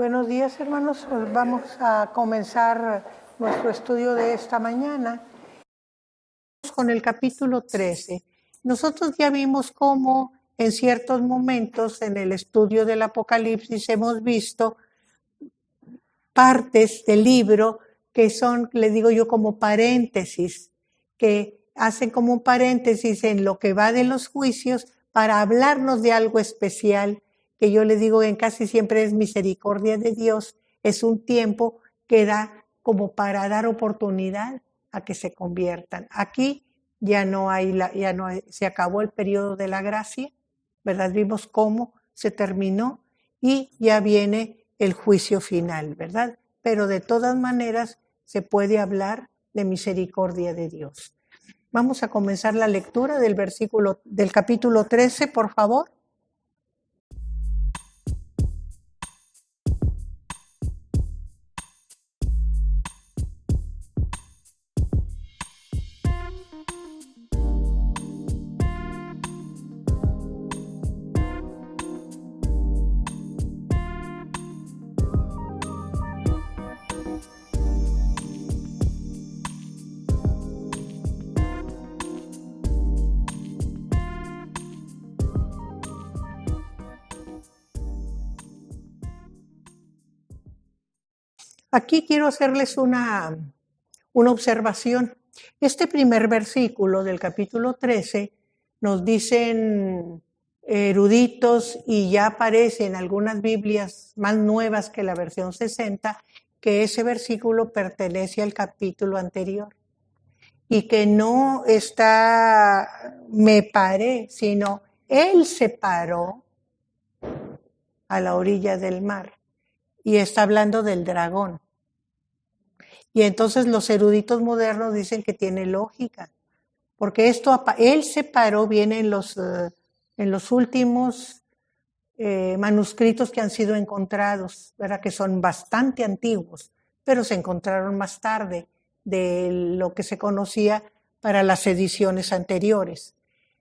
Buenos días, hermanos. Pues vamos a comenzar nuestro estudio de esta mañana con el capítulo 13. Nosotros ya vimos cómo en ciertos momentos en el estudio del Apocalipsis hemos visto partes del libro que son, le digo yo, como paréntesis, que hacen como un paréntesis en lo que va de los juicios para hablarnos de algo especial, que yo le digo en casi siempre es misericordia de Dios, es un tiempo que da como para dar oportunidad a que se conviertan. Aquí ya no hay, se acabó el periodo de la gracia, ¿verdad? Vimos cómo se terminó y ya viene el juicio final, ¿verdad? Pero de todas maneras se puede hablar de misericordia de Dios. Vamos a comenzar la lectura del capítulo 13, por favor. Aquí quiero hacerles una observación. Este primer versículo del capítulo 13 nos dicen eruditos y ya aparece en algunas Biblias más nuevas que la versión 60 que ese versículo pertenece al capítulo anterior y que no está me paré, sino él se paró a la orilla del mar y está hablando del dragón. Y entonces los eruditos modernos dicen que tiene lógica, porque él se paró bien en los últimos manuscritos que han sido encontrados, ¿verdad? Que son bastante antiguos, pero se encontraron más tarde de lo que se conocía para las ediciones anteriores.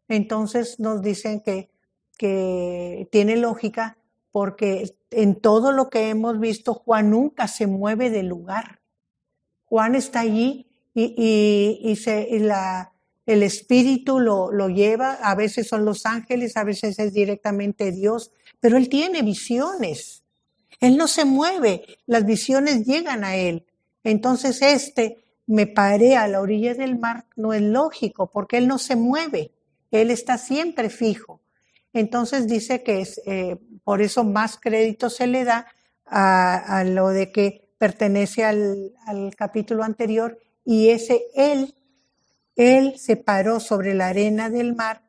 Entonces nos dicen que tiene lógica porque en todo lo que hemos visto Juan nunca se mueve del lugar. Juan está allí y el Espíritu lo lleva, a veces son los ángeles, a veces es directamente Dios, pero él tiene visiones. Él no se mueve, las visiones llegan a él. Entonces me paré a la orilla del mar, no es lógico, porque él no se mueve, él está siempre fijo. Entonces dice que por eso más crédito se le da a lo de que pertenece al capítulo anterior, y él se paró sobre la arena del mar,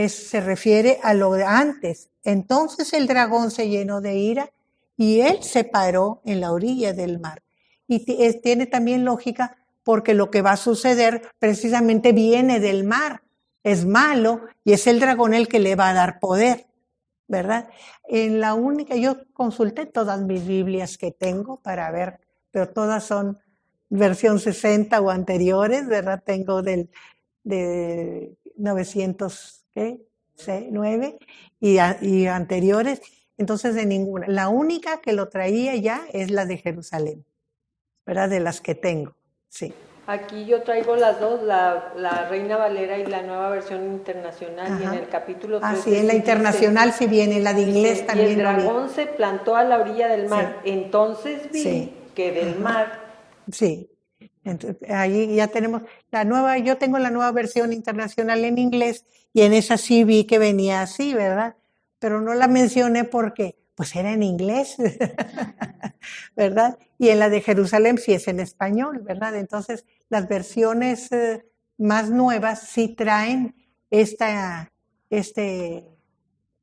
se refiere a lo de antes. Entonces el dragón se llenó de ira y él se paró en la orilla del mar. Y tiene también lógica porque lo que va a suceder precisamente viene del mar. Es malo y es el dragón el que le va a dar poder, ¿verdad? Yo consulté todas mis Biblias que tengo para ver, pero todas son versión 60 o anteriores, ¿verdad? Tengo de 909 y anteriores, entonces de ninguna. La única que lo traía ya es la de Jerusalén, ¿verdad? De las que tengo, sí. Aquí yo traigo las dos, la Reina Valera y la Nueva Versión Internacional. Ajá. Y en el capítulo 13 sí, en la internacional sí viene, la de inglés también. Y el dragón se plantó a la orilla del mar. Sí. Entonces vi que del mar. Sí, entonces, ahí ya tenemos yo tengo la Nueva Versión Internacional en inglés y en esa sí vi que venía así, ¿verdad? Pero no la mencioné porque pues era en inglés, ¿verdad? Y en la de Jerusalén sí es en español, ¿verdad? Entonces, las versiones más nuevas sí traen esta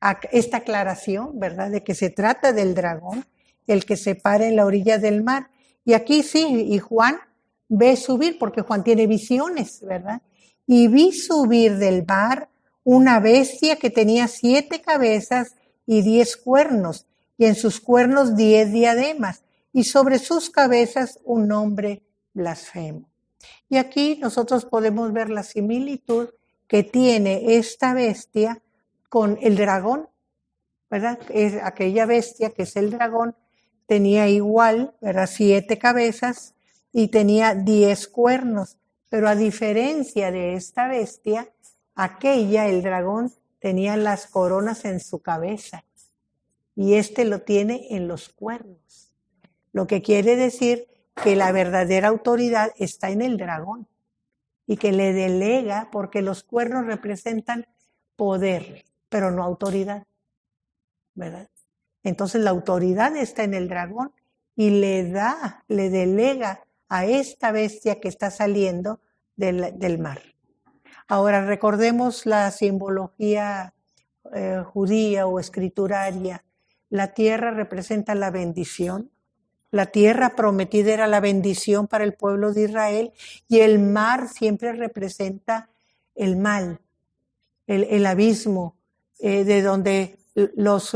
aclaración, ¿verdad? De que se trata del dragón, el que se para en la orilla del mar. Y aquí sí, y Juan ve subir, porque Juan tiene visiones, ¿verdad? Y vi subir del mar una bestia que tenía 7 cabezas y 10 cuernos, y en sus cuernos 10 diademas, y sobre sus cabezas un nombre blasfemo. Y aquí nosotros podemos ver la similitud que tiene esta bestia con el dragón, ¿verdad? Es aquella bestia que es el dragón, tenía igual, ¿verdad? 7 cabezas y tenía 10 cuernos. Pero a diferencia de esta bestia, aquella, el dragón, tenía las coronas en su cabeza y este lo tiene en los cuernos. Lo que quiere decir que la verdadera autoridad está en el dragón y que le delega, porque los cuernos representan poder, pero no autoridad, ¿verdad? Entonces la autoridad está en el dragón y le delega a esta bestia que está saliendo del mar. Ahora recordemos la simbología judía o escrituraria. La tierra representa la bendición. La tierra prometida era la bendición para el pueblo de Israel y el mar siempre representa el mal, el abismo, de donde los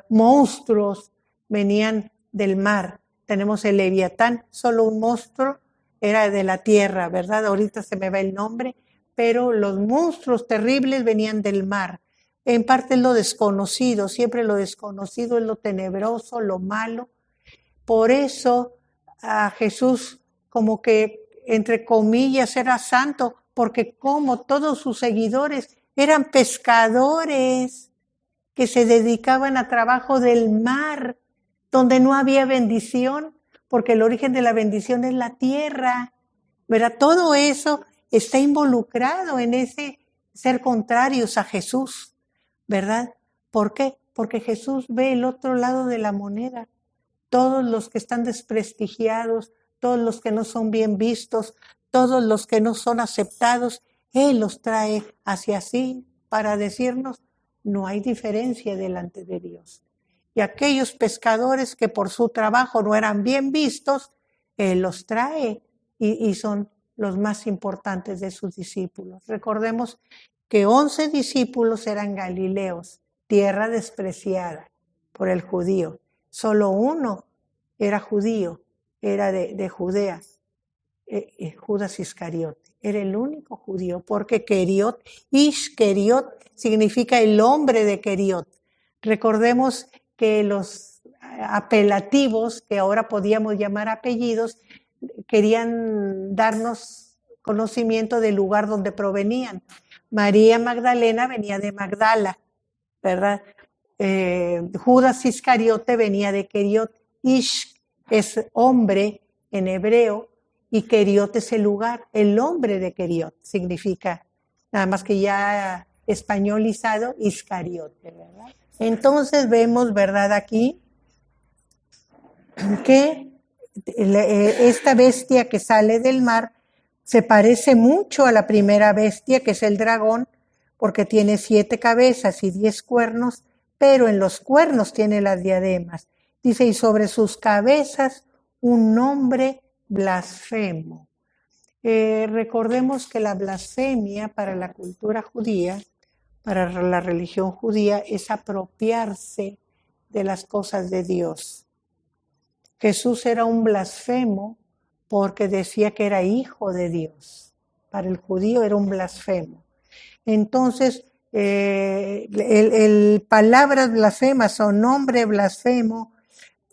monstruos venían del mar. Tenemos el Leviatán, solo un monstruo, era de la tierra, ¿verdad? Ahorita se me va el nombre, pero los monstruos terribles venían del mar. En parte es lo desconocido, siempre lo desconocido es lo tenebroso, lo malo. Por eso a Jesús como que, entre comillas, era santo, porque como todos sus seguidores eran pescadores que se dedicaban a trabajo del mar, donde no había bendición, porque el origen de la bendición es la tierra, ¿verdad? Todo eso está involucrado en ese ser contrarios a Jesús, ¿verdad? ¿Por qué? Porque Jesús ve el otro lado de la moneda. Todos los que están desprestigiados, todos los que no son bien vistos, todos los que no son aceptados, Él los trae hacia sí para decirnos, no hay diferencia delante de Dios. Y aquellos pescadores que por su trabajo no eran bien vistos, Él los trae y son los más importantes de sus discípulos. Recordemos que 11 discípulos eran galileos, tierra despreciada por el judío. Solo uno era judío, era de Judea, Judas Iscariote. Era el único judío, porque Queriot, Ishkeriot, significa el hombre de Queriot. Recordemos que los apelativos, que ahora podíamos llamar apellidos, querían darnos conocimiento del lugar donde provenían. María Magdalena venía de Magdala, ¿verdad? Judas Iscariote venía de Queriot. Ish es hombre en hebreo y Queriot es el lugar, el hombre de Queriot significa, nada más que ya españolizado, Iscariote, ¿verdad? Entonces vemos, ¿verdad? Aquí que esta bestia que sale del mar se parece mucho a la primera bestia, que es el dragón, porque tiene 7 cabezas y 10 cuernos, pero en los cuernos tiene las diademas. Dice, y sobre sus cabezas un nombre blasfemo. Recordemos que la blasfemia para la cultura judía, para la religión judía, es apropiarse de las cosas de Dios. Jesús era un blasfemo porque decía que era hijo de Dios. Para el judío era un blasfemo. Entonces, palabras blasfemas o nombre blasfemo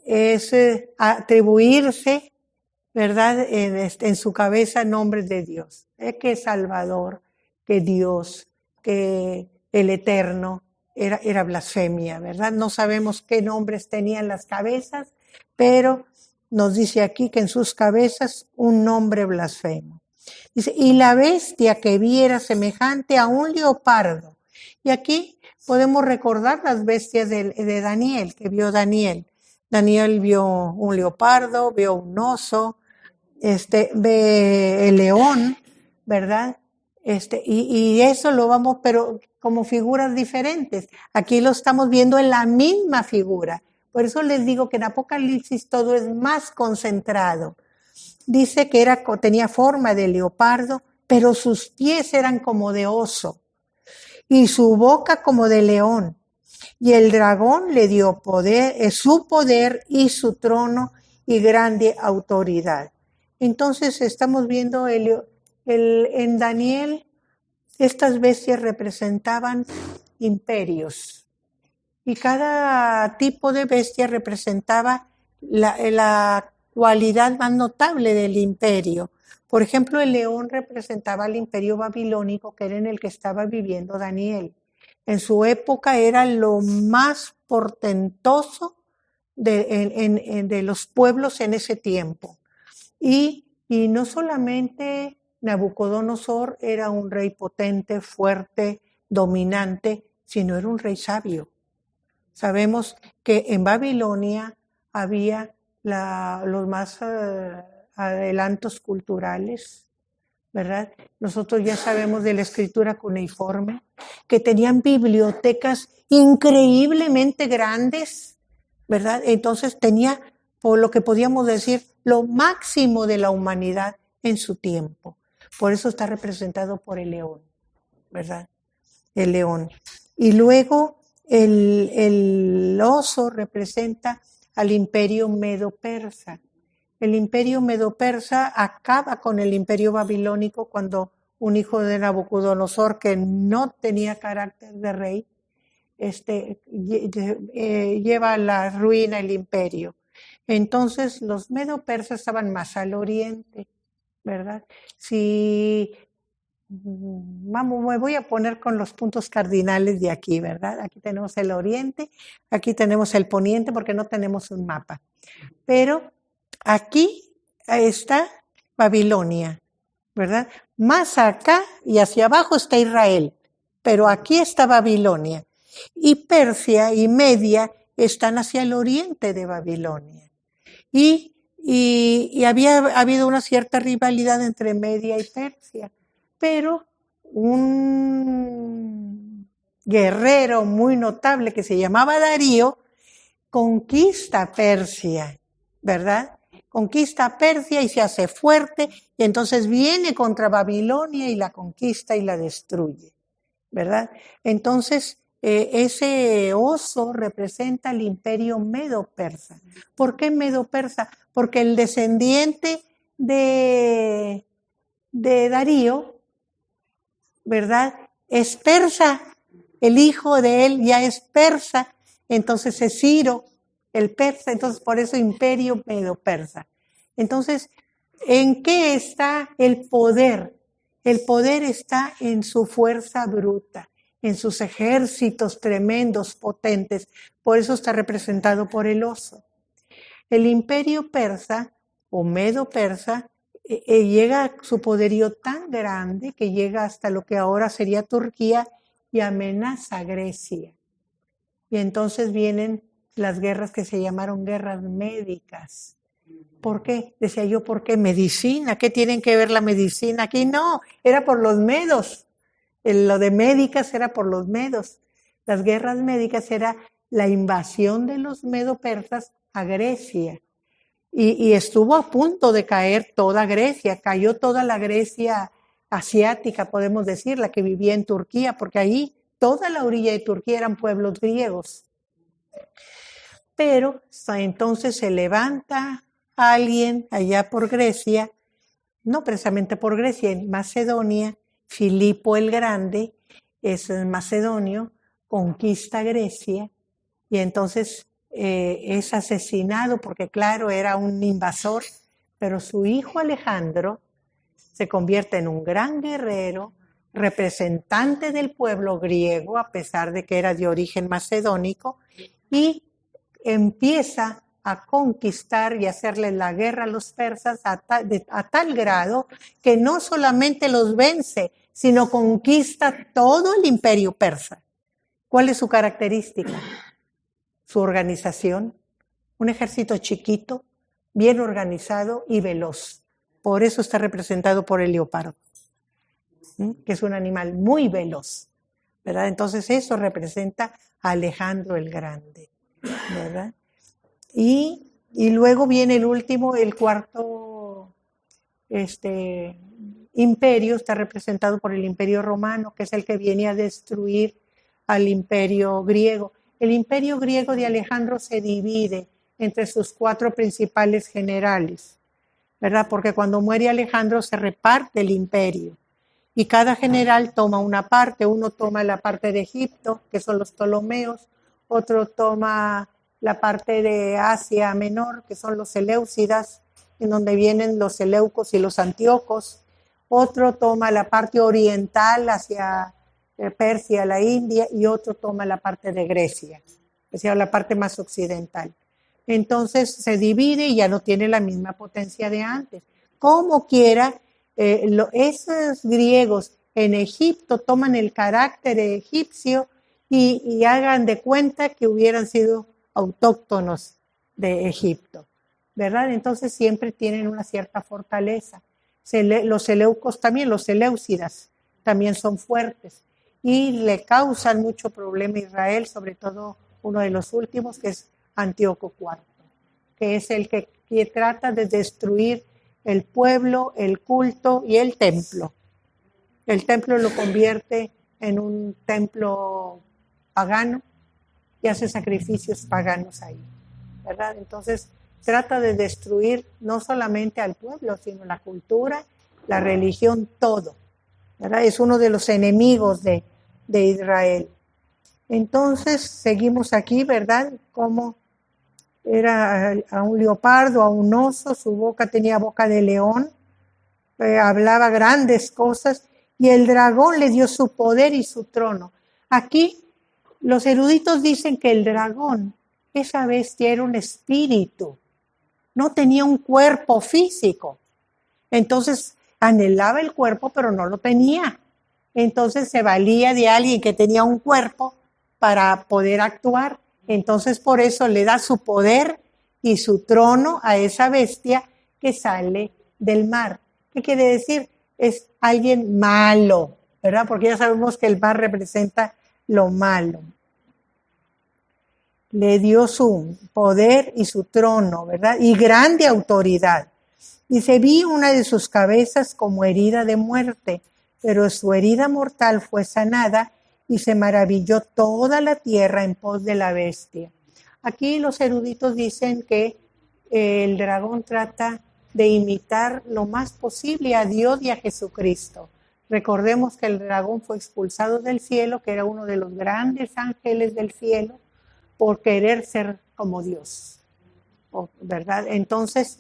es atribuirse, ¿verdad?, en su cabeza nombres de Dios. Que es Salvador, que Dios, que el Eterno, era blasfemia, ¿verdad? No sabemos qué nombres tenían las cabezas, pero nos dice aquí que en sus cabezas un nombre blasfemo. Dice, y la bestia que vi era semejante a un leopardo. Y aquí podemos recordar las bestias de Daniel, que vio Daniel. Daniel vio un leopardo, vio un oso, ve el león, ¿verdad? Y eso lo vamos, pero como figuras diferentes. Aquí lo estamos viendo en la misma figura. Por eso les digo que en Apocalipsis todo es más concentrado. Dice que tenía forma de leopardo, pero sus pies eran como de oso y su boca como de león. Y el dragón le dio poder, su poder y su trono y grande autoridad. Entonces estamos viendo en Daniel, estas bestias representaban imperios y cada tipo de bestia representaba la cualidad más notable del imperio. Por ejemplo, el león representaba al imperio babilónico, que era en el que estaba viviendo Daniel. En su época era lo más portentoso de los pueblos en ese tiempo. Y no solamente Nabucodonosor era un rey potente, fuerte, dominante, sino era un rey sabio. Sabemos que en Babilonia había los más adelantos culturales, ¿verdad? Nosotros ya sabemos de la escritura cuneiforme, que tenían bibliotecas increíblemente grandes, ¿verdad? Entonces tenía, por lo que podíamos decir, lo máximo de la humanidad en su tiempo. Por eso está representado por el león, ¿verdad? El león. Y luego el oso representa al imperio medo-persa. El imperio medo-persa acaba con el imperio babilónico cuando un hijo de Nabucodonosor, que no tenía carácter de rey, lleva a la ruina el imperio. Entonces los medo-persas estaban más al oriente, ¿verdad? Si vamos, me voy a poner con los puntos cardinales de aquí, ¿verdad? Aquí tenemos el oriente, aquí tenemos el poniente porque no tenemos un mapa. Pero aquí está Babilonia, ¿verdad? Más acá y hacia abajo está Israel, pero aquí está Babilonia. Y Persia y Media están hacia el oriente de Babilonia. Y había habido una cierta rivalidad entre Media y Persia, pero un guerrero muy notable que se llamaba Darío conquista Persia, ¿verdad? Conquista Persia y se hace fuerte y entonces viene contra Babilonia y la conquista y la destruye, ¿verdad? Entonces ese oso representa el imperio medo-persa. ¿Por qué medo-persa? Porque el descendiente de Darío, ¿verdad? Es persa, el hijo de él ya es persa, entonces es Ciro, el persa, entonces por eso imperio medo-persa. Entonces, ¿en qué está el poder? El poder está en su fuerza bruta, en sus ejércitos tremendos, potentes, por eso está representado por el oso. El imperio persa o medo-persa llega a su poderío tan grande que llega hasta lo que ahora sería Turquía y amenaza a Grecia. Y entonces vienen las guerras que se llamaron guerras médicas. ¿Por qué? Decía yo, ¿por qué medicina? ¿Qué tienen que ver la medicina aquí? No, era por los medos. Lo de médicas era por los medos. Las guerras médicas era la invasión de los medo-persas a Grecia. Y estuvo a punto de caer toda Grecia, cayó toda la Grecia asiática, podemos decir, la que vivía en Turquía, porque ahí toda la orilla de Turquía eran pueblos griegos. Pero entonces se levanta alguien allá por Grecia, no precisamente por Grecia, en Macedonia, Filipo el Grande, es macedonio, conquista Grecia y entonces es asesinado porque claro, era un invasor, pero su hijo Alejandro se convierte en un gran guerrero, representante del pueblo griego, a pesar de que era de origen macedónico, y empieza a conquistar y hacerle la guerra a los persas a tal grado que no solamente los vence, sino conquista todo el imperio persa. ¿Cuál es su característica? Su organización, un ejército chiquito, bien organizado y veloz. Por eso está representado por el leopardo, que es un animal muy veloz, ¿verdad? Entonces eso representa a Alejandro el Grande, ¿verdad? Y luego viene el último, el cuarto imperio, está representado por el imperio romano, que es el que viene a destruir al imperio griego. El imperio griego de Alejandro se divide entre sus 4 principales generales, ¿verdad? Porque cuando muere Alejandro se reparte el imperio y cada general toma una parte. Uno toma la parte de Egipto, que son los Ptolomeos, otro toma la parte de Asia Menor, que son los seleucidas, en donde vienen los seleucos y los antíocos. Otro toma la parte oriental hacia Persia, la India, y otro toma la parte de Grecia, o sea, la parte más occidental. Entonces se divide y ya no tiene la misma potencia de antes. Como quiera, esos griegos en Egipto toman el carácter egipcio y hagan de cuenta que hubieran sido autóctonos de Egipto, ¿verdad? Entonces siempre tienen una cierta fortaleza. Los seleucos también, los seleucidas, también son fuertes y le causan mucho problema a Israel, sobre todo uno de los últimos, que es Antíoco IV, que es el que trata de destruir el pueblo, el culto y el templo. El templo lo convierte en un templo pagano y hace sacrificios paganos ahí, ¿verdad? Entonces trata de destruir no solamente al pueblo, sino la cultura, la religión, todo, ¿verdad? Es uno de los enemigos de Israel. Entonces seguimos aquí, ¿verdad? Como era a un leopardo, a un oso, su boca tenía boca de león, hablaba grandes cosas, y el dragón le dio su poder y su trono. Aquí los eruditos dicen que el dragón, esa bestia, era un espíritu, no tenía un cuerpo físico. Entonces anhelaba el cuerpo, pero no lo tenía. Entonces se valía de alguien que tenía un cuerpo para poder actuar. Entonces por eso le da su poder y su trono a esa bestia que sale del mar. ¿Qué quiere decir? Es alguien malo, ¿verdad? Porque ya sabemos que el mar representa lo malo. Le dio su poder y su trono, ¿verdad? Y grande autoridad. Dice, vi una de sus cabezas como herida de muerte, pero su herida mortal fue sanada y se maravilló toda la tierra en pos de la bestia. Aquí los eruditos dicen que el dragón trata de imitar lo más posible a Dios y a Jesucristo. Recordemos que el dragón fue expulsado del cielo, que era uno de los grandes ángeles del cielo, por querer ser como Dios, ¿verdad? Entonces,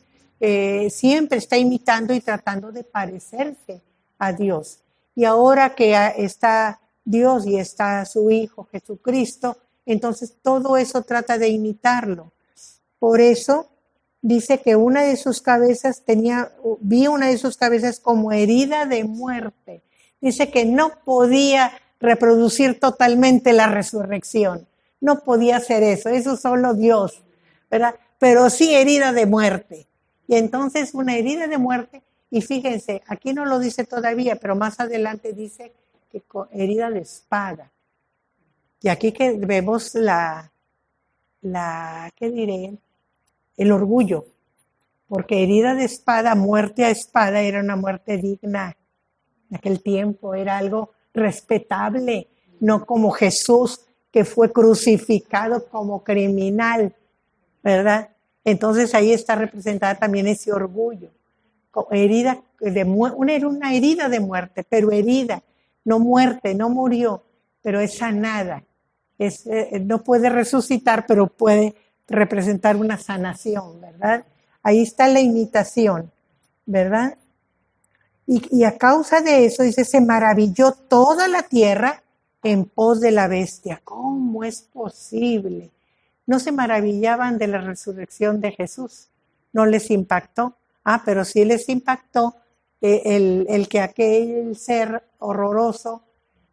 siempre está imitando y tratando de parecerse a Dios. Y ahora que está Dios y está su Hijo Jesucristo, entonces todo eso trata de imitarlo. Por eso dice que una de sus cabezas vi una de sus cabezas como herida de muerte. Dice que no podía reproducir totalmente la resurrección. No podía hacer eso solo Dios, ¿verdad? Pero sí herida de muerte. Y entonces una herida de muerte, y fíjense, aquí no lo dice todavía, pero más adelante dice que herida de espada. Y aquí que vemos ¿qué diré? El orgullo, porque herida de espada, muerte a espada, era una muerte digna. En aquel tiempo era algo respetable, no como Jesús, que fue crucificado como criminal, ¿verdad? Entonces ahí está representada también ese orgullo. Una herida de muerte, pero herida, no muerte, no murió, pero es sanada. No puede resucitar, pero puede representar una sanación, ¿verdad? Ahí está la imitación, ¿verdad? Y a causa de eso, dice, se maravilló toda la tierra en pos de la bestia. ¿Cómo es posible? No se maravillaban de la resurrección de Jesús, no les impactó. Pero sí les impactó el que aquel ser horroroso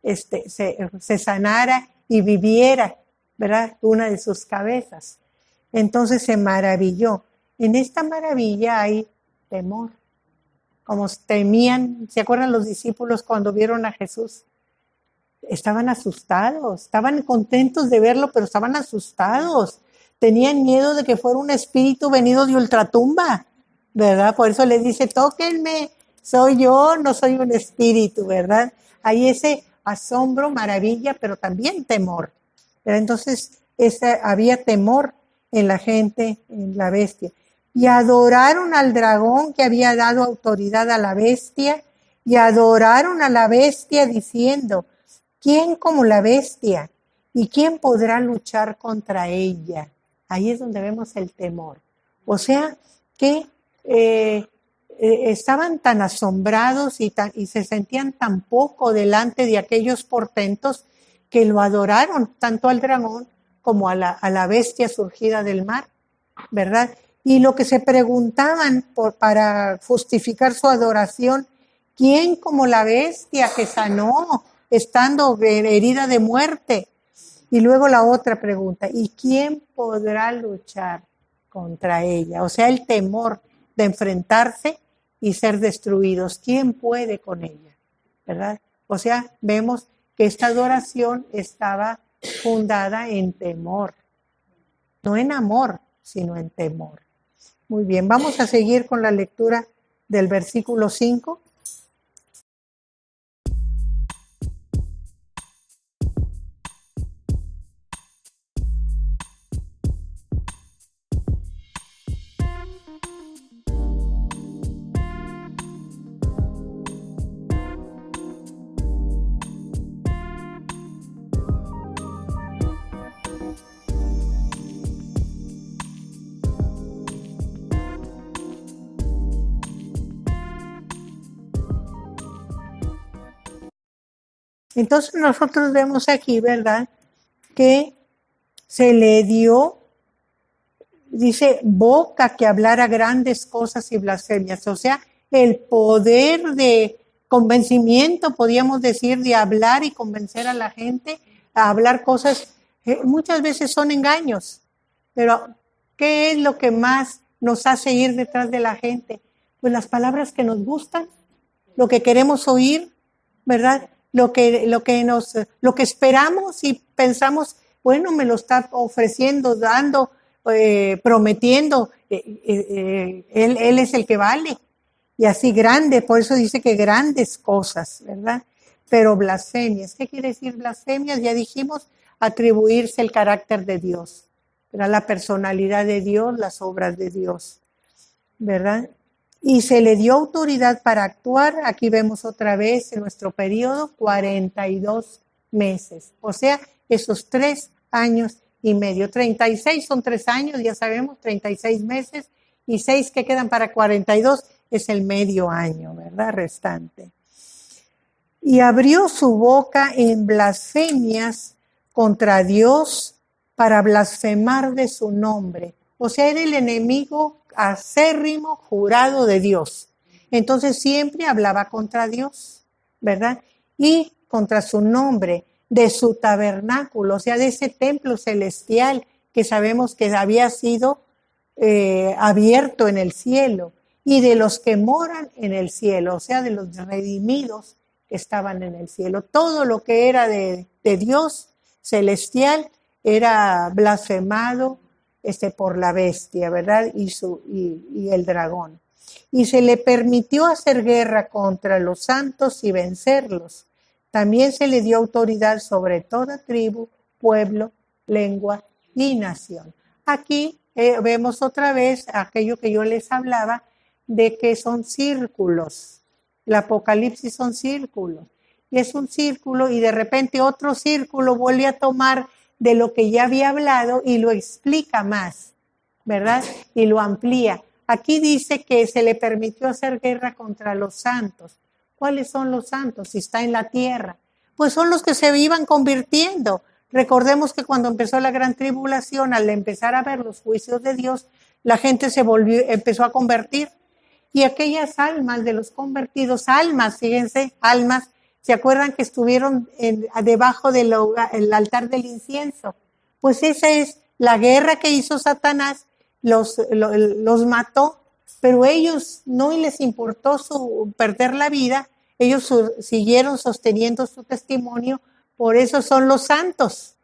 se sanara y viviera, ¿verdad? Una de sus cabezas. Entonces se maravilló. En esta maravilla hay temor. Como temían, ¿se acuerdan los discípulos cuando vieron a Jesús? Estaban asustados, estaban contentos de verlo, pero estaban asustados. Tenían miedo de que fuera un espíritu venido de ultratumba, ¿verdad? Por eso les dice, tóquenme, soy yo, no soy un espíritu, ¿verdad? Hay ese asombro, maravilla, pero también temor, ¿verdad? Entonces había temor en la gente, en la bestia. Y adoraron al dragón que había dado autoridad a la bestia, y adoraron a la bestia diciendo, ¿quién como la bestia? ¿Y quién podrá luchar contra ella? Ahí es donde vemos el temor. O sea que estaban tan asombrados y se sentían tan poco delante de aquellos portentos que lo adoraron tanto al dragón como a la bestia surgida del mar, ¿verdad? Y lo que se preguntaban para justificar su adoración, ¿quién como la bestia que sanó estando herida de muerte? Y luego la otra pregunta, ¿y quién podrá luchar contra ella? O sea, el temor de enfrentarse y ser destruidos. ¿Quién puede con ella? ¿Verdad? O sea, vemos que esta adoración estaba fundada en temor, no en amor, sino en temor. Muy bien, vamos a seguir con la lectura del versículo 5. Entonces nosotros vemos aquí, ¿verdad?, que se le dio, dice, boca que hablara grandes cosas y blasfemias. O sea, el poder de convencimiento, podríamos decir, de hablar y convencer a la gente a hablar cosas, muchas veces son engaños. Pero, ¿qué es lo que más nos hace ir detrás de la gente? Pues las palabras que nos gustan, lo que queremos oír, ¿verdad? Lo que esperamos y pensamos, bueno, me lo está ofreciendo, dando, prometiendo, él es el que vale. Y así grande, por eso dice que grandes cosas, ¿verdad? Pero blasfemias, ¿qué quiere decir blasfemias? Ya dijimos, atribuirse el carácter de Dios, ¿verdad? La personalidad de Dios, las obras de Dios, ¿verdad? Y se le dio autoridad para actuar, aquí vemos otra vez en nuestro periodo, 42 meses. O sea, esos 3 años y medio. 36 son 3 años, ya sabemos, 36 meses, y 6 que quedan para 42 es el medio año, ¿verdad? Restante. Y abrió su boca en blasfemias contra Dios para blasfemar de su nombre. O sea, era el enemigo acérrimo jurado de Dios. Entonces siempre hablaba contra Dios, ¿verdad? Y contra su nombre, de su tabernáculo, o sea, de ese templo celestial que sabemos que había sido abierto en el cielo, y de los que moran en el cielo, o sea, de los redimidos que estaban en el cielo. Todo lo que era de Dios celestial era blasfemado por la bestia, ¿verdad? Y el dragón. Y se le permitió hacer guerra contra los santos y vencerlos. También se le dio autoridad sobre toda tribu, pueblo, lengua y nación. Aquí vemos otra vez aquello que yo les hablaba de que son círculos. El Apocalipsis son círculos. Y es un círculo y de repente otro círculo vuelve a tomar de lo que ya había hablado y lo explica más, ¿verdad? Y lo amplía. Aquí dice que se le permitió hacer guerra contra los santos. ¿Cuáles son los santos? Si está en la tierra. Pues son los que se iban convirtiendo. Recordemos que cuando empezó la gran tribulación, al empezar a ver los juicios de Dios, la gente empezó a convertir. Y aquellas almas de los convertidos, almas, fíjense, almas, ¿se acuerdan que estuvieron debajo del altar del incienso? Pues esa es la guerra que hizo Satanás, los mató, pero ellos no les importó perder la vida, ellos siguieron sosteniendo su testimonio, por eso son los santos,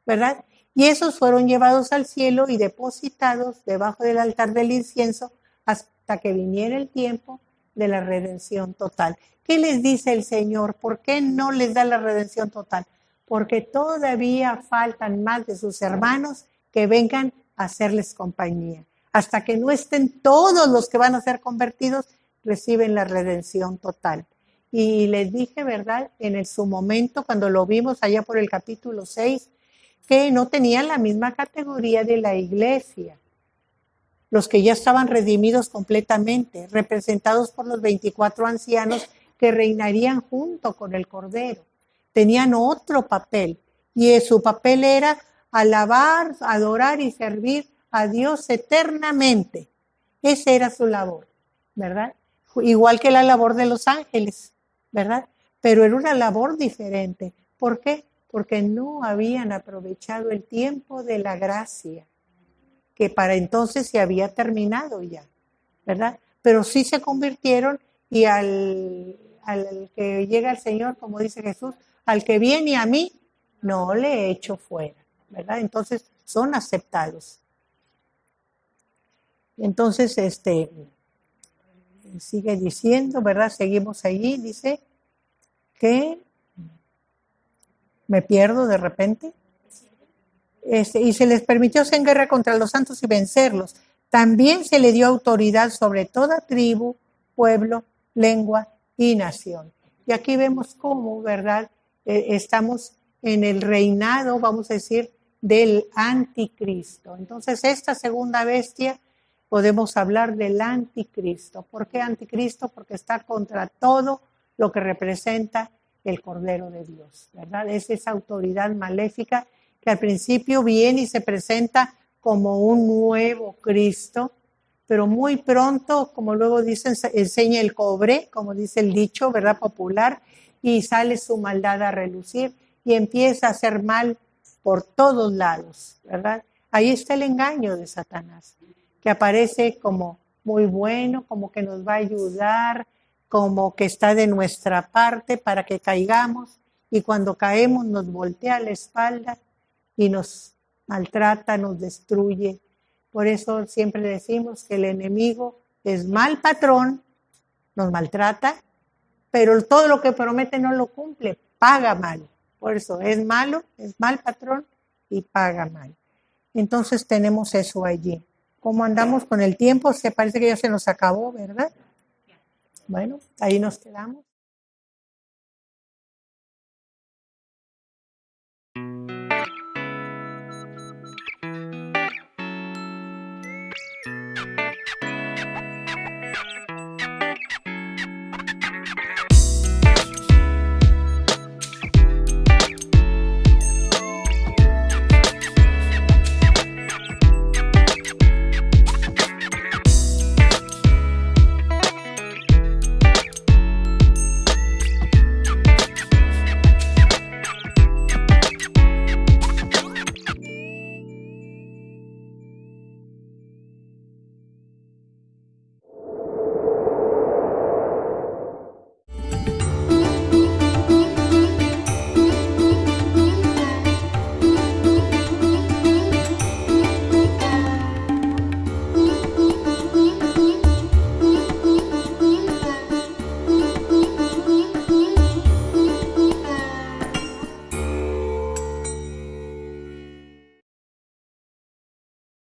¿verdad? Y esos fueron llevados al cielo y depositados debajo del altar del incienso hasta que viniera el tiempo de la redención total. ¿Qué les dice el Señor? ¿Por qué no les da la redención total? Porque todavía faltan más de sus hermanos que vengan a hacerles compañía. Hasta que no estén todos los que van a ser convertidos, reciben la redención total. Y les dije, ¿verdad? En su momento, cuando lo vimos allá por el capítulo 6, que no tenían la misma categoría de la iglesia. Los que ya estaban redimidos completamente, representados por los 24 ancianos que reinarían junto con el Cordero. Tenían otro papel, y su papel era alabar, adorar y servir a Dios eternamente. Esa era su labor, ¿verdad? Igual que la labor de los ángeles, ¿verdad? Pero era una labor diferente. ¿Por qué? Porque no habían aprovechado el tiempo de la gracia, que para entonces se había terminado ya, ¿verdad? Pero sí se convirtieron, y al que llega el Señor, como dice Jesús, al que viene a mí, no le echo fuera, ¿verdad? Entonces son aceptados. Entonces, sigue diciendo, ¿verdad? Seguimos allí, dice que me pierdo de repente. Y se les permitió hacer guerra contra los santos y vencerlos. También se le dio autoridad sobre toda tribu, pueblo, lengua y nación. Y aquí vemos cómo, ¿verdad? Estamos en el reinado, vamos a decir, del anticristo. Entonces, esta segunda bestia, podemos hablar del anticristo. ¿Por qué anticristo? Porque está contra todo lo que representa el Cordero de Dios, ¿verdad? Es esa autoridad maléfica que al principio viene y se presenta como un nuevo Cristo, pero muy pronto, como luego dicen, enseña el cobre, como dice el dicho, ¿verdad? Popular, y sale su maldad a relucir y empieza a hacer mal por todos lados, ¿verdad? Ahí está el engaño de Satanás, que aparece como muy bueno, como que nos va a ayudar, como que está de nuestra parte para que caigamos, y cuando caemos nos voltea la espalda y nos maltrata, nos destruye. Por eso siempre decimos que el enemigo es mal patrón, nos maltrata, pero todo lo que promete no lo cumple, paga mal. Por eso es malo, es mal patrón y paga mal. Entonces tenemos eso allí. ¿Cómo andamos con el tiempo? Se parece que ya se nos acabó, ¿verdad? Bueno, ahí nos quedamos.